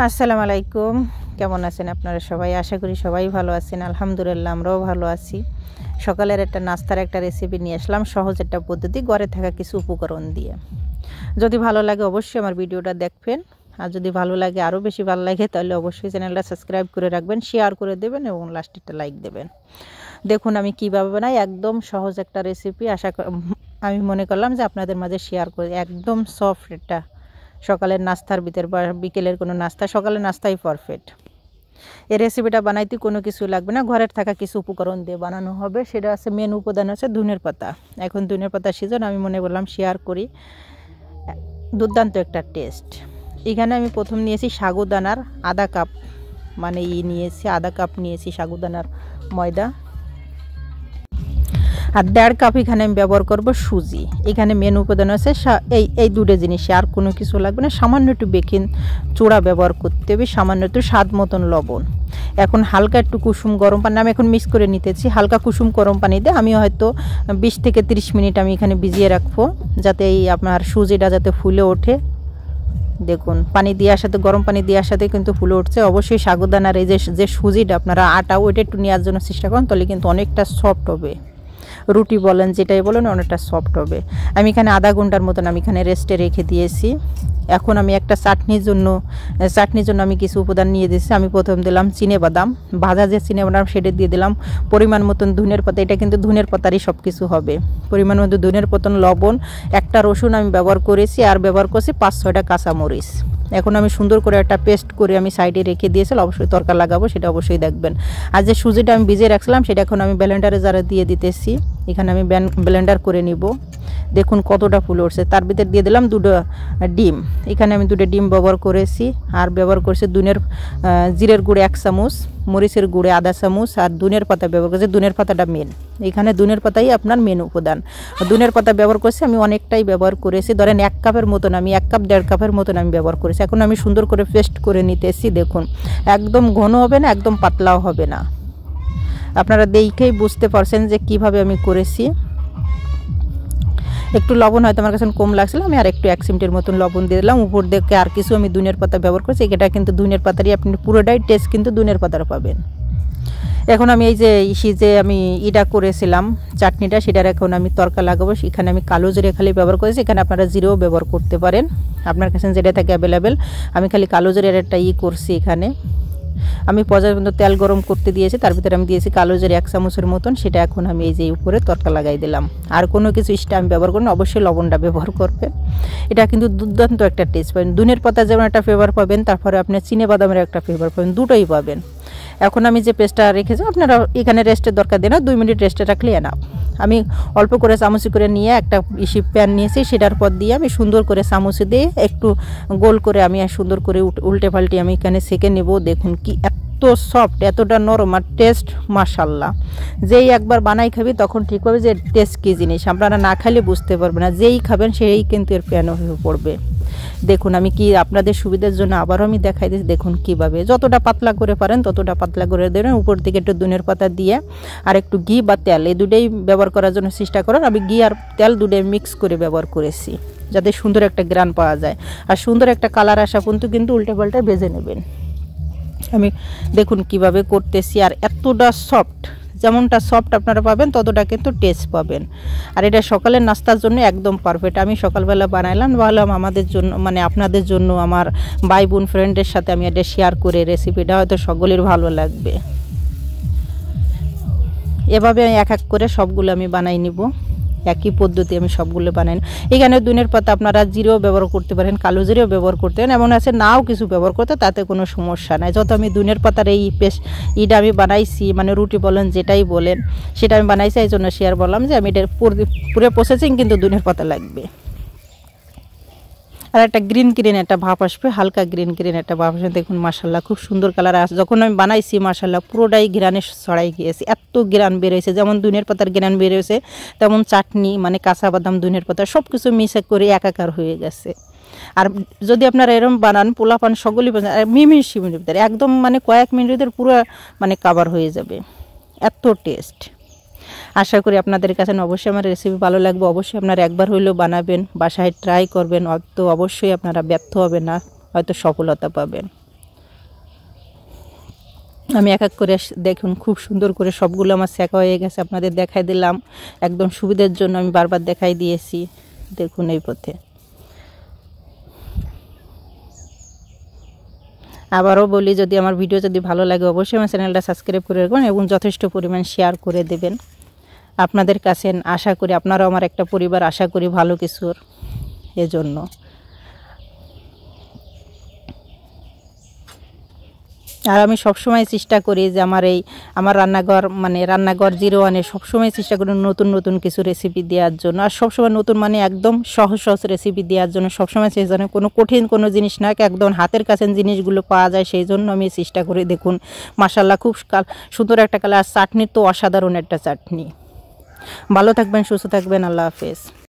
আসসালামু আলাইকুম। কেমন আছেন আপনারা সবাই? আশা করি সবাই ভালো আছেন। আলহামদুলিল্লাহ আমরাও ভালো আছি। সকালের একটা নাস্তার একটা রেসিপি নিয়ে আসলাম, সহজ একটা পদ্ধতি, ঘরে থাকা কিছু উপকরণ দিয়ে। যদি ভালো লাগে অবশ্যই আমার ভিডিওটা দেখবেন, আর যদি ভালো লাগে, আরও বেশি ভালো লাগে, তাহলে অবশ্যই চ্যানেলটা সাবস্ক্রাইব করে রাখবেন, শেয়ার করে দেবেন এবং লাস্টে একটা লাইক দেবেন। দেখুন আমি কীভাবে বানাই, একদম সহজ একটা রেসিপি। আমি মনে করলাম যে আপনাদের মাঝে শেয়ার করে। একদম সফট একটা সকালের নাস্তার ভিতর বা বিকেলের কোনো নাস্তা, সকালের নাস্তাই পারফেক্ট। এই রেসিপিটা বানাইতে কোনো কিছু লাগবে না, ঘরের থাকা কিছু উপকরণ দিয়ে বানানো হবে। সেটা আছে, মেন উপাদান আছে ধনের পাতা। এখন ধনের পাতা সিজন, আমি মনে করলাম শেয়ার করি। দুর্দান্ত একটা টেস্ট। এখানে আমি প্রথম নিয়েছি সাগুদানার আধা কাপ, মানে নিয়েছি আধা কাপ নিয়েছি সাগুদানার ময়দা। আর 1.5 কাপ এখানে আমি ব্যবহার করব সুজি। এখানে মেন উপাদান আছে এই দুটো জিনিস, আর কোনো কিছু লাগবে না। সামান্য একটু বেকিং চূড়া ব্যবহার করতে হবে, সামান্য একটু স্বাদ মতন লবণ। এখন হালকা একটু কুসুম গরম পানি আমি এখন মিক্স করে নিতেছি। হালকা কুসুম গরম পানি দিয়ে আমি হয়তো 20 থেকে 30 মিনিট আমি এখানে ভিজিয়ে রাখবো, যাতে এই আপনার সুজিটা যাতে ফুলে ওঠে। দেখুন পানি দেওয়ার সাথে, গরম পানি দেওয়ার সাথে কিন্তু ফুলে উঠছে। অবশ্যই সাগুদানার এই যে সুজিটা আপনারা আটা ওইটা একটু নেওয়ার জন্য চেষ্টা করুন, তাহলে কিন্তু অনেকটা সফট হবে। রুটি বলেন, যেটাই বলেন, অনেকটা সফট হবে। আমি এখানে আধা ঘন্টার মতন আমি এখানে রেস্টে রেখে দিয়েছি। এখন আমি একটা চাটনির জন্য আমি কিছু উপাদান নিয়ে দিয়েছি। আমি প্রথম দিলাম চিনেবাদাম, ভাজা যে চিনেবাদাম সেটা দিয়ে দিলাম। পরিমাণ মতন ধনের পাতা, এটা কিন্তু ধনের পাতারই সব কিছু হবে। পরিমাণ মতো ধনের পাতা, লবণ, একটা রসুন আমি ব্যবহার করেছি, আর ব্যবহার করছি 5-6টা কাঁচামরিচ। এখন আমি সুন্দর করে একটা পেস্ট করে আমি সাইডে রেখে দিয়েছিলাম। অবশ্যই তরকা লাগাবো, সেটা অবশ্যই দেখবেন। আর যে সুজিটা আমি ভিজিয়ে রাখছিলাম সেটা এখন আমি ব্লেন্ডারে যারা দিয়ে দিতেছি। এখানে আমি ব্লেন্ডার করে নিব। দেখুন কতটা ফুল উঠছে। তার ভিতরে দিয়ে দিলাম 2টো ডিম। এখানে আমি 2টো ডিম ব্যবহার করেছি। আর ব্যবহার করেছি জিরের গুঁড়ে 1 চামচ, মরিচের গুঁড়ে আধা চামচ, আর ধনের পাতা ব্যবহার করেছি। ধনের পাতাটা মেন, এখানে ধনের পাতাই আপনার মেন উপাদান। ধনের পাতা ব্যবহার করেছি আমি অনেকটাই ব্যবহার করেছি। ধরেন 1 কাপের মতন, আমি 1 কাপ 1.5 কাপের মতন আমি ব্যবহার করেছি। এখন আমি সুন্দর করে পেস্ট করে নিতেছি। দেখুন একদম ঘন হবে না, একদম পাতলাও হবে না। আপনারা দেখেই বুঝতে পারছেন যে কিভাবে আমি করেছি। একটু লবণ হয়তো আমার কাছে কম লাগছিল, আমি আর একটু 1 চিমটির মতন লবণ দিয়ে দিলাম। উপর দিকে আর কিছু আমি ধনের পাতা ব্যবহার করেছি। এটা কিন্তু ধনের পাতারই, আপনি পুরোটাই টেস্ট কিন্তু ধনের পাতার পাবেন। এখন আমি এই যে আমি করেছিলাম চাটনিটা, সেটার এখন আমি তরকা লাগাবো। এখানে আমি কালো জিরে খালি ব্যবহার করেছি। এখানে আপনারা জিরেও ব্যবহার করতে পারেন, আপনার কাছে যেটা থাকে অ্যাভেলেবেল। আমি খালি কালো জিরের একটা করছি। এখানে আমি পর্যাপ্ত তেল গরম করতে দিয়েছি, তার ভিতরে আমি দিয়েছি কালো জিরে 1 চামচের মতন। সেটা এখন আমি এই যে উপরে তরকা লাগাই দিলাম। আর কোনো কিছু আমি ব্যবহার করি না, অবশ্যই লবণটা ব্যবহার করবেন। এটা কিন্তু দুর্দান্ত একটা টেস্ট পাবেন। ধনের পাতা যেমন একটা ফ্লেভার পাবেন, তারপরে আপনি চিনেবাদামের একটা ফ্লেভার পাবেন, দুটোই পাবেন। এখন আমি যে পেস্টটা রেখেছি, আপনারা এখানে রেস্টের দরকার দেয় না, 2 মিনিট রেস্টে রাখলে এনাফ। আমি অল্প করে চামচ করে নিয়ে একটা প্যান নিয়েছি, সেটার পর দিয়ে আমি সুন্দর করে চামচ দিয়ে একটু গোল করে আমি সুন্দর করে উল্টে পাল্টে আমি এখানে সেঁকে নেব। দেখুন কি এত সফট, এতটা নরম, আর টেস্ট মাশাল্লাহ। যেই একবার বানাই খাবি তখন ঠিক হবে যে টেস্ট কী জিনিস। আপনারা না খাইলে বুঝতে পারবেন না, যেই খাবেন সেই কিন্তু এর ফ্যান হয়ে পড়বে। দেখুন আমি কি আপনাদের সুবিধার জন্য আবারও আমি দেখাই দিচ্ছি। দেখুন কিভাবে যতটা পাতলা করে পারেন ততটা পাতলা করে দেবেন। উপর দিকে একটু ধনের পাতা দিয়ে আর একটু ঘি বা তেল, এই দুটোই ব্যবহার করার জন্য চেষ্টা করেন। আমি ঘি আর তেল দুটোই মিক্স করে ব্যবহার করেছি, যাতে সুন্দর একটা গ্রান পাওয়া যায় আর সুন্দর একটা কালার আসা পর্যন্ত কিন্তু উল্টে পাল্টে ভেজে নেবেন। আমি দেখুন কিভাবে করতেছি, আর এতটা সফট, যেমনটা সফট আপনারা পাবেন ততটা কিন্তু টেস্ট পাবেন। আর এটা সকালের নাস্তার জন্য একদম পারফেক্ট। আমি সকালবেলা ভাবলাম আমাদের জন্য, মানে আপনাদের জন্য, আমার ভাই বোন ফ্রেন্ডের সাথে আমি এটা শেয়ার করে রেসিপিটা হয়তো সকলের ভালো লাগবে। এভাবে আমি এক করে সবগুলো আমি বানাই নিব, একই পদ্ধতি আমি সবগুলো বানাই। এখানে ধনের পাতা আপনারা জিরেও ব্যবহার করতে পারেন, কালো জিরেও ব্যবহার করতে পারেন, এমন আছে নাও কিছু ব্যবহার করতে, তাতে কোনো সমস্যা নাই। যত আমি ধনের পাতার এই পেস্ট আমি বানাইছি, মানে রুটি বলেন যেটাই বলেন, সেটা আমি বানাইছি। এই জন্য শেয়ার বললাম যে আমি এটার পুরো প্রসেসিং কিন্তু ধনের পাতা লাগবে। আর একটা গ্রিন একটা ভাব আসবে, হালকা গ্রিন একটা ভাব আসবে। দেখুন মাশাল্লাহ খুব সুন্দর কালার আসে। যখন আমি বানাইছি মাশাল্লাহ পুরোটাই গ্রানে ছড়াই গিয়েছে, এত গ্রান বেরোয়েছে। যেমন ধনের পাতার গ্রান বেরোয়েছে, তেমন চাটনি, মানে কাঁচা বাদাম, ধনের পাতা সব কিছু মিশে করে একাকার হয়ে গেছে। আর যদি আপনারা এরকম বানান, পোলাপান সকলেই মিনিটের একদম, মানে কয়েক মিনিটের পুরো মানে কাভার হয়ে যাবে, এত টেস্ট। আশা করি আপনাদের কাছে অবশ্যই আমার রেসিপি ভালো লাগবে। অবশ্যই আপনারা একবার হইলেও বানাবেন, বাসায় ট্রাই করবেন, তো অবশ্যই আপনারা ব্যর্থ হবেন না, হয়তো সফলতা পাবেন। আমি এক এক করে দেখুন খুব সুন্দর করে সবগুলো আমার শেখা হয়ে গেছে, আপনাদের দেখাই দিলাম একদম সুবিধার জন্য আমি বারবার দেখাই দিয়েছি। দেখুন এই পথে আবারও বলি, যদি আমার ভিডিও যদি ভালো লাগে অবশ্যই আমার চ্যানেলটা সাবস্ক্রাইব করে রাখবেন এবং যথেষ্ট পরিমাণ শেয়ার করে দেবেন। আপনাদের কাছে আশা করি আপনারাও আমার একটা পরিবার, আশা করি ভালো কিছুর এজন্য। আর আমি সবসময় চেষ্টা করি যে আমার রান্নাঘর মানে রান্নাঘর 01-এ সবসময় চেষ্টা করি নতুন নতুন কিছু রেসিপি দেওয়ার জন্য। আর সবসময় নতুন মানে একদম সহজ সহজ রেসিপি দেওয়ার জন্য সবসময় সেই জন্য কোনো কঠিন কোনো জিনিস না, একদম হাতের কাছে জিনিসগুলো পাওয়া যায়, সেই জন্য আমি চেষ্টা করি। দেখুন মাশাআল্লাহ খুব সুন্দর একটা কালার, চাটনি তো অসাধারণ একটা চাটনি। ভালো থাকবেন, সুস্থ থাকবেন, আল্লাহ হাফেজ।